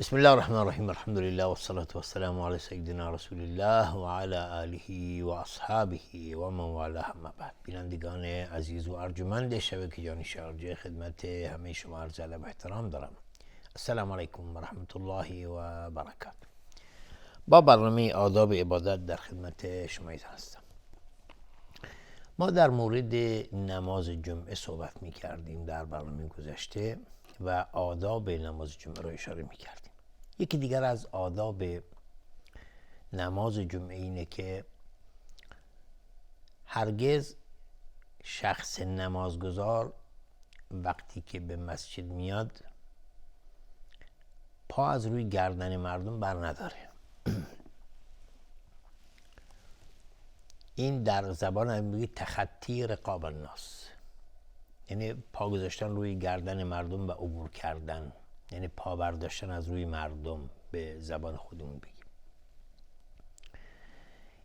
بسم الله الرحمن الرحیم. الحمد لله و الصلاة و السلام علی سیدنا رسول الله و علی آله و اصحابه و من والاه. اما بعد، بینندگان عزیز و ارجمند شبکه جان شارجه، خدمت همه شما عرض ادب و احترام دارم. السلام علیکم و رحمت الله و برکاته. با برنامه آداب عبادت در خدمت شما هستم. ما در مورد نماز جمعه صحبت می کردیم در برنامه گذشته و آداب نماز جمعه را اشاره می کردیم. یکی دیگر از آداب نماز جمعه اینه که هرگز شخص نمازگزار وقتی که به مسجد میاد پا از روی گردن مردم بر نداره. این در زبان میگه تخطی رقاب الناس، یعنی پا گذاشتن روی گردن مردم و عبور کردن، یعنی پا برداشتن از روی مردم به زبان خودمون بگیم.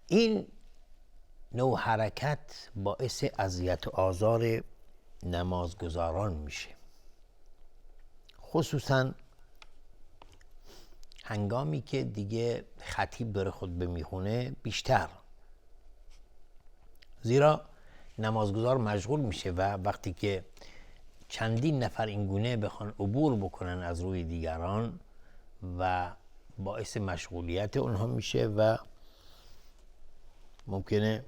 این نوع حرکت باعث اذیت و آزار نمازگزاران میشه، خصوصا هنگامی که دیگه خطیب داره خطبه میخونه بیشتر، زیرا نمازگزار مشغول میشه و وقتی که چندین نفر اینگونه بخوان عبور بکنن از روی دیگران و باعث مشغولیت اونها میشه و ممکنه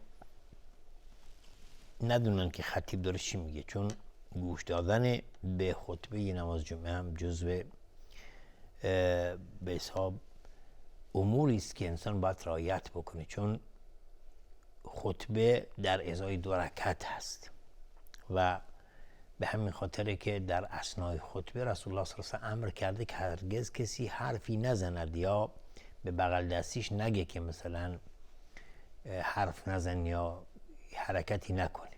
ندونن که خطیب داره چی میگه، چون گوش دادن به خطبه نماز جمعه هم جزو به حساب اموری است که انسان باید رعایت بکنه، چون خطبه در ازای 2 رکعت هست و به همین خاطره که در اثنای خطبه رسول الله صلی الله علیه و آله امر کرده که هرگز کسی حرفی نزند یا به بغل دستیش نگه که مثلا حرف نزن یا حرکتی نکنه.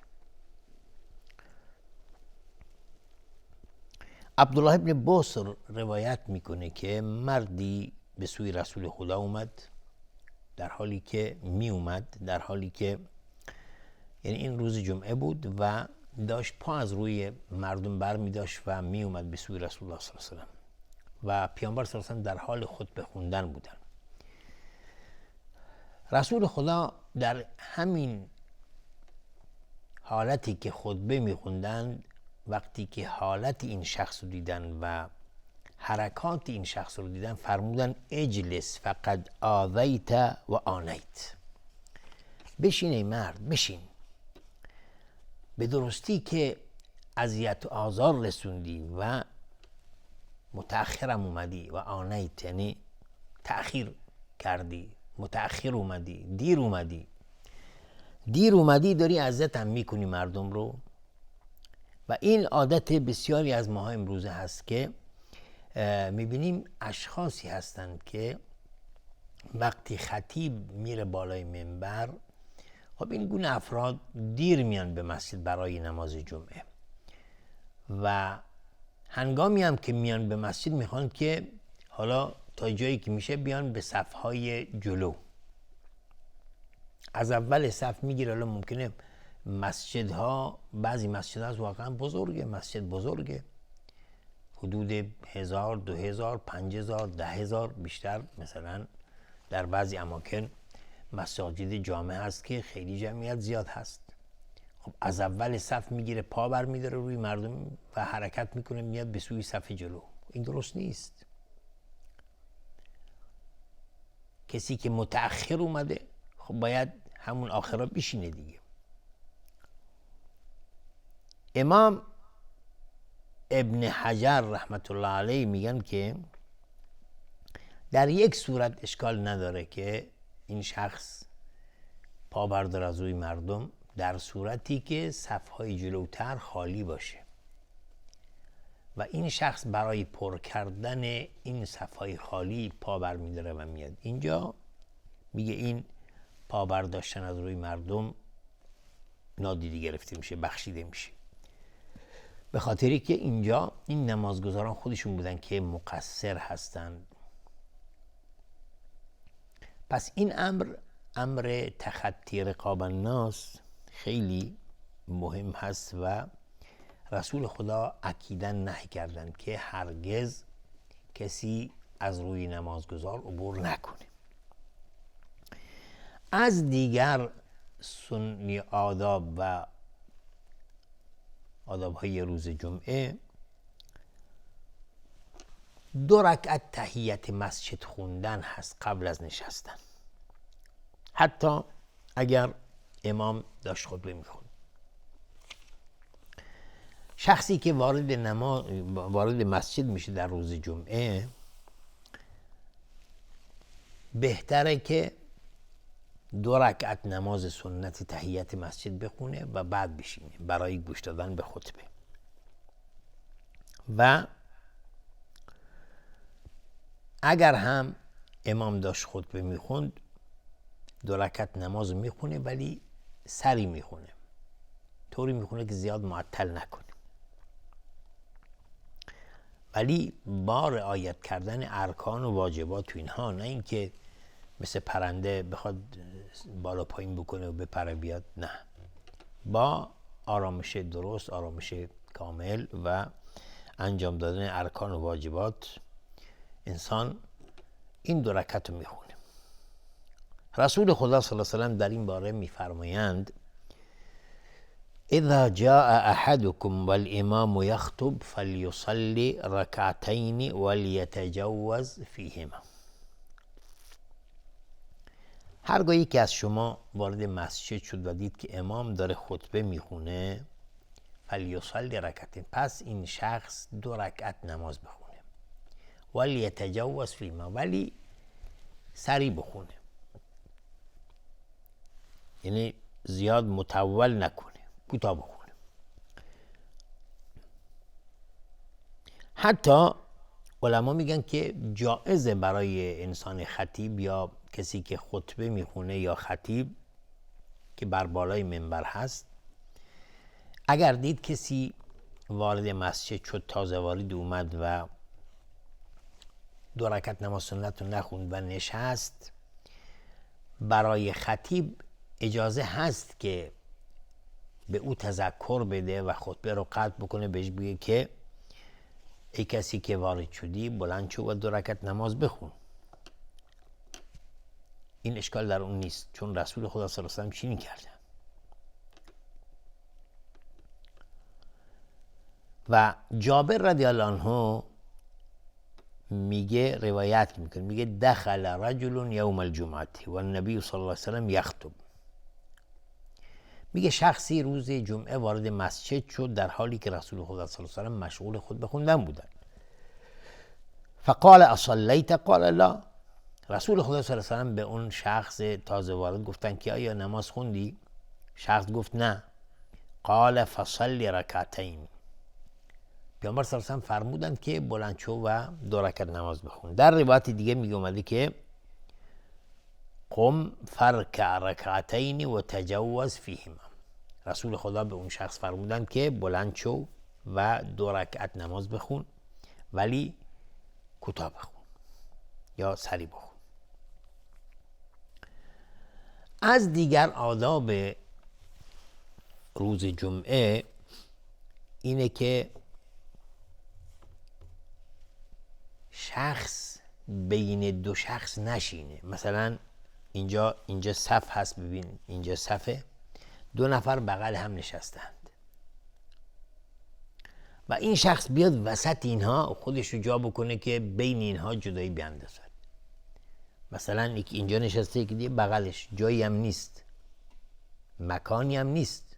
عبدالله ابن بصر روایت میکنه که مردی به سوی رسول خدا اومد، در حالی که یعنی این روز جمعه بود و داشت پا از روی مردم بر می داشت و می اومد به سوی رسول الله صلی الله علیه و آله و پیامبر صلی الله علیه و آله در حال خطبه خوندن بودن. رسول خدا در همین حالتی که خطبه می خوندن، وقتی که حالت این شخص رو دیدن و حرکات این شخص رو دیدن فرمودن اجلس فقد آذیت و آنیت، بشین ای مرد، بشین، به درستی که اذیت و آزار رسوندی و متأخرم اومدی و آنیت یعنی تأخیر کردی، متأخر اومدی، دیر اومدی داری اذیت هم میکنی مردم رو. و این عادت بسیاری از ماها امروزه هست که میبینیم اشخاصی هستند که وقتی خطیب میره بالای منبر، خب این گونه افراد دیر میان به مسجد برای نماز جمعه و هنگامی هم که میان به مسجد میخوان که حالا تا جایی که میشه بیان به صفهای جلو، از اول صف میگیره. حالا ممکنه بعضی مسجدها از واقعا بزرگه، مسجد بزرگه، حدود 1000 2000 5000 10000 بیشتر، مثلا در بعضی اماکن مساجد جامع هست که خیلی جمعیت زیاد هست. خب از اول صف میگیره پا بر میداره روی مردم و حرکت میکنه میاد به سوی صف جلو. این درست نیست. کسی که متأخر اومده خب باید همون آخرا بشینه دیگه. امام ابن حجر رحمت الله علیه میگن که در یک صورت اشکال نداره که این شخص پا بردار از روی مردم، در صورتی که صفهای جلوتر خالی باشه و این شخص برای پر کردن این صفهای خالی پا بر میداره و میاد. اینجا میگه این پا برداشتن از روی مردم نادیده گرفته میشه، بخشیده میشه، به خاطری که اینجا این نمازگزاران خودشون بودن که مقصر هستند. پس این امر تخطی رقاب الناس خیلی مهم هست و رسول خدا اکیداً نهی کردن که هرگز کسی از روی نمازگزار عبور نکنه. از دیگر سنی آداب و آداب‌های روز جمعه 2 رکعت تحیت مسجد خوندن هست قبل از نشستن، حتی اگر امام داشت خطبه میخوند. شخصی که وارد مسجد میشه در روز جمعه بهتره که 2 رکعت نماز سنت تحیت مسجد بخونه و بعد بشینه برای گوش دادن به خطبه. و اگر هم امام داشت خطبه میخوند 2 رکعت نماز میخونه، ولی سری میخونه، طوری میخونه که زیاد معطل نکنه، ولی با رعایت کردن ارکان و واجبات تو اینها، نه اینکه مثل پرنده بخواد بالا پایین بکنه و بپره بیاد، نه، با آرامش درست، آرامش کامل و انجام دادن ارکان و واجبات انسان این 2 رکعت رو میخونه. رسول خدا صلی الله علیه و سلم در این باره میفرمایند اذا جاء احدكم والامام يخطب فليصلي ركعتين وليتجوز فيهما. هرگاه یکی از شما وارد مسجد شد و دید که امام داره خطبه میخونه، فلیصلی رکعتین، پس این شخص 2 رکعت نماز بخونه، ولیتجوز فیهما، ولی سریع بخونه، یعنی زیاد مطول نکنه، کوتاه بخونه. حتی علما میگن که جائزه برای انسان خطیب یا کسی که خطبه میخونه یا خطیب که بر بالای منبر هست، اگر دید کسی وارد مسجد شد، تازه وارد اومد و 2 رکعت نماز سنت رو نخوند و نشست، برای خطیب اجازه هست که به او تذکر بده و خطبه رو قطع بکنه، بهش بگه که ای کسی که وارد شدی بلند شو و 2 رکعت نماز بخون. این اشکال در اون نیست، چون رسول خدا صلی الله علیه و سلم چنین کرده. و جابر رضی الله عنه میگه، روایت میکنه، میگه دخل رجل یوم الجمعه و النبی صلی الله علیه و سلم یخطب. میگه شخصی روز جمعه وارد مسجد شد در حالی که رسول خدا صلی الله علیه و سلم مشغول خطبه خوندن بودن. فقال اصلیت؟ قال لا. رسول خدا صلی الله علیه و سلم به اون شخص تازه وارد گفتن که آیا نماز خوندی؟ شخص گفت نه. قال فصلی رکعتین. پیامبر صلی الله علیه و سلم فرمودند که بلند شو و 2 رکعت نماز بخون. در روایت دیگه میگه اومده که قم فرکع رکعتین و تجوز فیهما. رسول خدا به اون شخص فرمودند که بلند شو و 2 رکعت نماز بخون، ولی کوتاه بخون یا سریع بخون. از دیگر آداب روز جمعه اینه که شخص بین 2 شخص نشینه. مثلا اینجا صف هست، ببین اینجا صفه، 2 نفر بغل هم نشستند و این شخص بیاد وسط اینها خودش رو جا بکنه که بین اینها جدایی بیندازد. مثلا یکی اینجا نشسته، یکی دیگه بغلش، جایی هم نیست، مکانی هم نیست،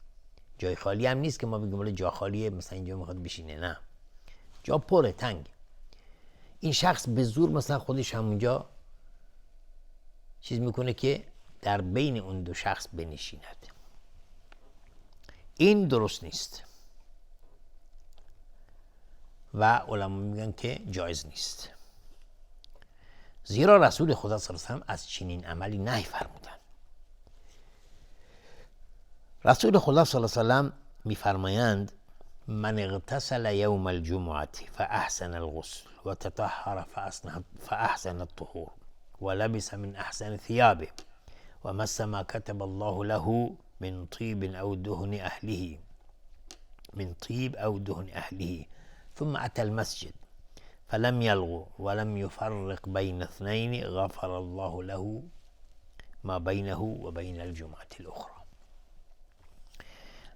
جای خالی هم نیست که ما بگیم ولی جا خالیه مثلا اینجا میخواد بشینه، نه، جا پره، تنگ. این شخص به زور مثلا خودش همونجا چیز میکنه که در بین اون 2 شخص بنشیند. این درست نیست و علما میگن که جایز نیست، زیرا رسول خدا صلی الله علیه و سلم از چنین عملی نهی فرمودند. رسول خدا صلی الله علیه و سلم میفرمایند من اغتسل یوم الجمعه فاحسن الغسل وتطهر فاحسن الطهور ولبس من احسن ثيابه ومس ما كتب الله له من طيب او دهن اهله ثم اتى المسجد فلم یلغو ولم یفرق بین اثنین غفر الله له ما بینه و بین الجمعة الاخرى.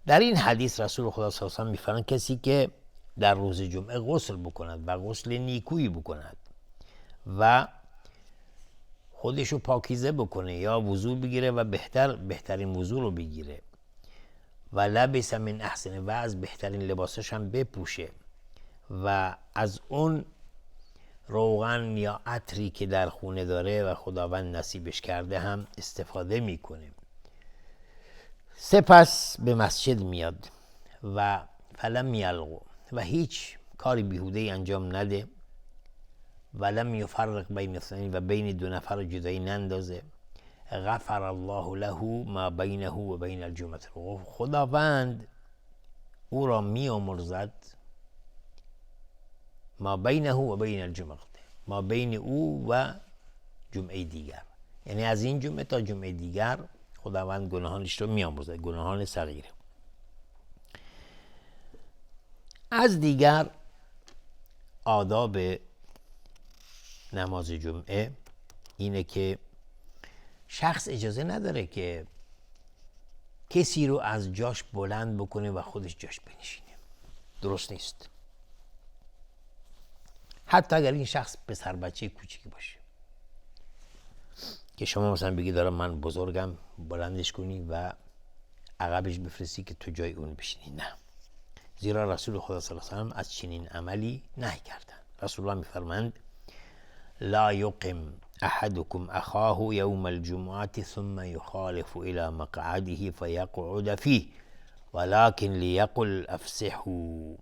در این حدیث رسول خدا صلی الله علیه و آله میفرمایند کسی که در روز جمعه غسل بکند و غسل نیکویی بکند و خودشو پاکیزه بکنه یا وضو بگیره و بهترین وضو رو بگیره و لبس من احسن و از بهترین لباسش هم بپوشه و از اون روغن یا عطری که در خونه داره و خداوند نصیبش کرده هم استفاده میکنه، سپس به مسجد میاد و فلم یلغو و هیچ کاری بیهوده انجام نده، ولم یفرق بین اثنین و بین دو نفر رو جدایی نندازه، غفر الله له ما بینه و بین الجمعة الاخرى، خداوند او را میامرزد ما بینه و بین الجمعة، ما بین او و جمعه دیگر، یعنی از این جمعه تا جمعه دیگر خداوند گناهانش رو میامرزد، گناهان صغیره. از دیگر آداب نماز جمعه اینه که شخص اجازه نداره که کسی رو از جاش بلند بکنه و خودش جاش بنشینه، درست نیست. حتی اگر این شخص پسر بچه کوچیکی باشه که شما مثلا بگی دارم من بزرگم بلندش کنی و عقبش بفرستی که تو جای اون بشینی، نه، زیرا رسول خدا صلی الله علیه و آله از چنین عملی نهی کردن. رسول الله میفرمایند لا یقم احدکم اخاه یوم الجمعة ثم یخالف الى مقعده فیقعد فیه ولكن لیقل افسحوا،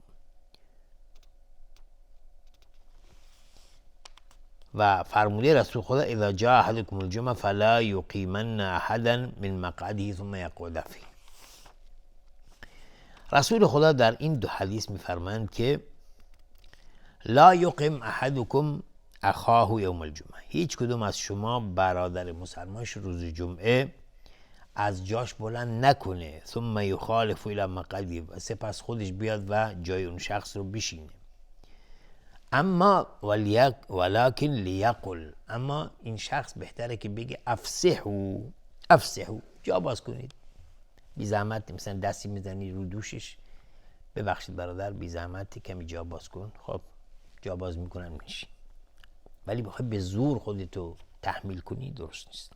و فرموده رسول خدا اذا جاء احدکم الجمعة فلا یقیمن احدا من مقعده ثم یقعد فیه. رسول خدا در این دو حدیث میفرمایند که لا یقم احدکم اخاه یوم الجمعه، هیچ کدوم از شما برادر مسلمانش روز جمعه از جاش بلند نکنه، ثم یخالف الی مقعده، و سپس خودش بیاد و جای اون شخص رو بشینه. اما ولکن لیقل، اما این شخص بهتره که بگه افسحوا، افسحوا، جا باز کنید، بی زحمت، مثلا دستی میزنی رو دوشش، ببخشید برادر بی زحمت کمی جا باز کن، خب جا باز میکنن میشین، ولی بخوای به زور خودتو تحمیل کنی درست نیست.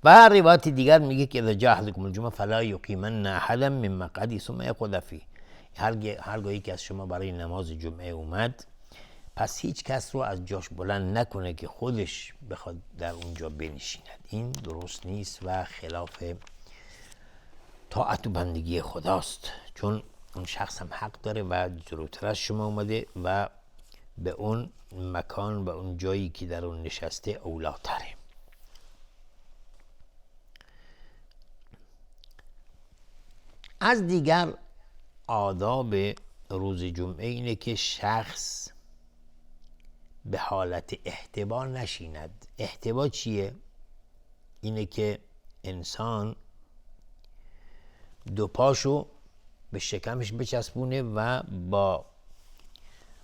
و روایت دیگر میگه که اذا جاء احدکم الجمعة فلا یقیمن احدا من مقعده ثم یقعد فیه، هرگاهی که از شما برای نماز جمعه اومد پس هیچ کس رو از جاش بلند نکنه که خودش بخواد در اونجا بنشیند، این درست نیست و خلاف طاعت و بندگی خداست، چون اون شخص هم حق داره و جلوتر از شما اومده و به اون مکان و اون جایی که در اون نشسته اولاتره. از دیگر آداب روز جمعه اینه که شخص به حالت احتبا نشیند. احتبا چیه؟ اینه که انسان دو پاشو به شکمش بچسبونه و با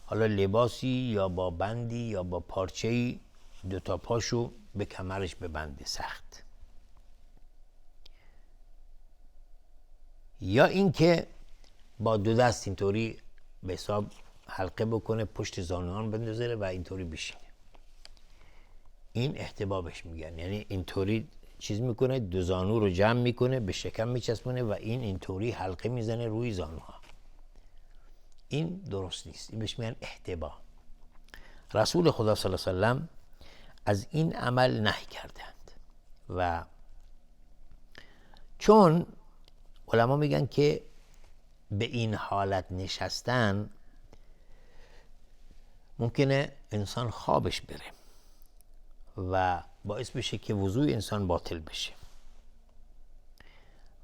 حالا لباسی یا با بندی یا با پارچه‌ای دو تا پاشو به کمرش ببنده سخت، یا اینکه با دو دست اینطوری به حساب حلقه بکنه پشت زانوان بندازه و اینطوری بشینه، این احتبابش میگن، یعنی اینطوری چیز میکنه، دو زانو رو جمع میکنه به شکم میچسبونه و اینطوری حلقه میزنه روی زانوها، این درست نیست، این بهش میگن احتبا. رسول خدا صلی الله علیه و سلم از این عمل نهی کردند و چون علما میگن که به این حالت نشستن ممکنه انسان خوابش بره و باعث بشه که وضوء انسان باطل بشه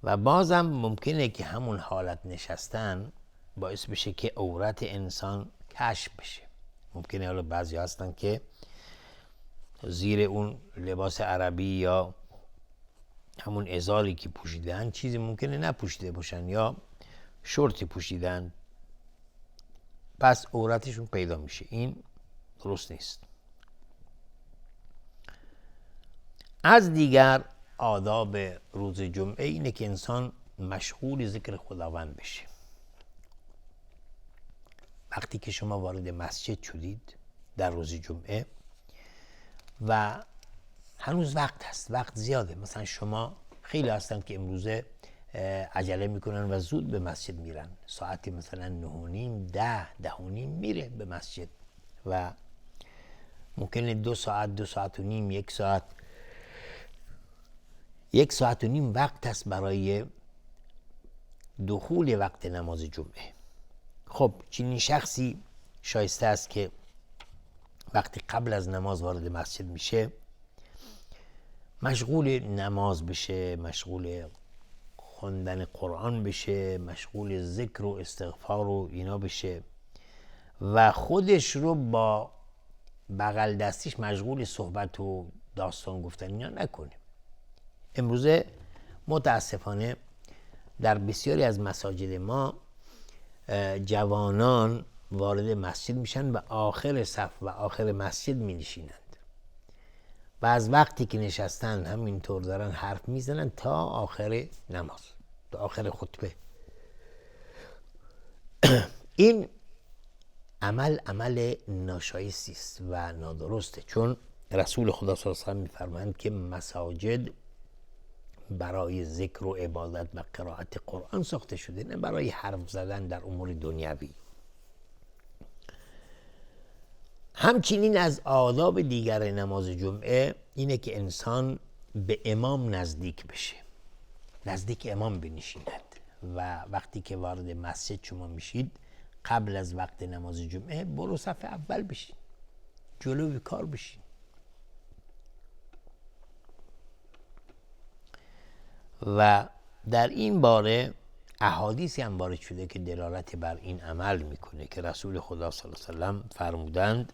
و بازم ممکنه که همون حالت نشستن باعث بشه که عورت انسان کشف بشه. ممکنه حالا بعضی هستن که زیر اون لباس عربی یا همون ازاری که پوشیدن چیزی ممکنه نپوشیده باشن یا شورتی پوشیدن پس عورتشون پیدا میشه. این درست نیست. از دیگر آداب روز جمعه اینه که انسان مشغول ذکر خداوند بشه. وقتی که شما وارد مسجد شدید در روز جمعه و هنوز وقت هست، وقت زیاده، مثلا شما خیلی هستن که امروزه عجله میکنن و زود به مسجد میرن، ساعتی مثلا 9:30 10 میره به مسجد و ممکنه 2 ساعت 2 ساعت و نیم 1 ساعت 1 ساعت و نیم وقت هست برای دخول وقت نماز جمعه. خب چنین شخصی شایسته است که وقتی قبل از نماز وارد مسجد میشه مشغول نماز بشه، مشغول خوندن قرآن بشه، مشغول ذکر و استغفار و اینا بشه و خودش رو با بغل دستیش مشغول صحبت و داستان گفتن اینا نکنه. امروزه متاسفانه در بسیاری از مساجد ما جوانان وارد مسجد میشن و آخر صف و آخر مسجد می نشینند و از وقتی که نشستن همینطور دارن حرف میزنن تا آخر نماز، تا آخر خطبه. این عمل ناشایستی است و نادرسته، چون رسول خدا صلی الله علیه و آله میفرمایند که مساجد برای ذکر و عبادت و قرائت قرآن ساخته شده، نه برای حرف زدن در امور دنیوی. همچنین از آداب دیگر نماز جمعه اینه که انسان به امام نزدیک بشه، نزدیک امام بنشیند و وقتی که وارد مسجد شما میشید قبل از وقت نماز جمعه برو صف اول بشین، جلوی کار بشین. و در این باره احادیثی هم وارد شده که دلالت بر این عمل میکنه که رسول خدا صلی الله علیه و سلم فرمودند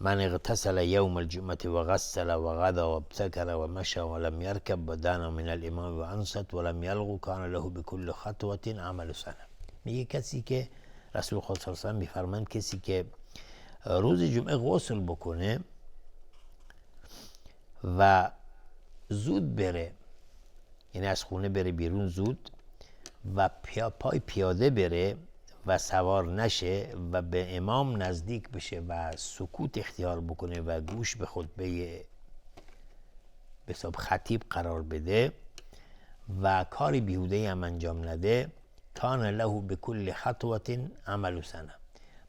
من اغتسل یوم الجمعه و غسل و غدا و ابتکر و مشى و لم یرکب و دنا من الامام و انصت و لم یلغو کان له بكل خطوه عمل سنه. میگه کسی که رسول خدا صلی الله علیه و سلم میفرمایند کسی که روز جمعه غسل بکنه و زود بره، یعنی از خونه بره بیرون زود و پای پیاده بره و سوار نشه و به امام نزدیک بشه و سکوت اختیار بکنه و گوش به خطبه به حساب خطیب قرار بده و کاری بیهوده هم انجام نده، کان له بكل خطوه عمل سنه.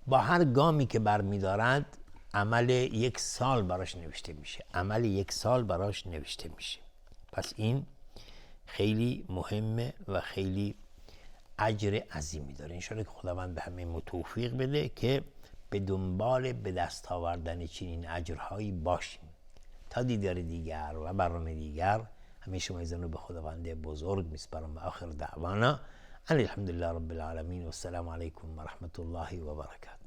با هر گامی که برمیدارد عمل 1 سال براش نوشته میشه، عمل 1 سال براش نوشته میشه. پس این خیلی مهمه و خیلی اجر عظیمی داره. انشاءالله که خداوند به همه توفیق بده که به دنبال به دست آوردن چنین اجرهایی باشیم. تا دیدار دیگر و برنامه دیگر همه شما ایزان رو به خداوند بزرگ میسپارم و آخر دعوانا الحمدلله رب العالمین و السلام علیکم و رحمت الله و برکاته.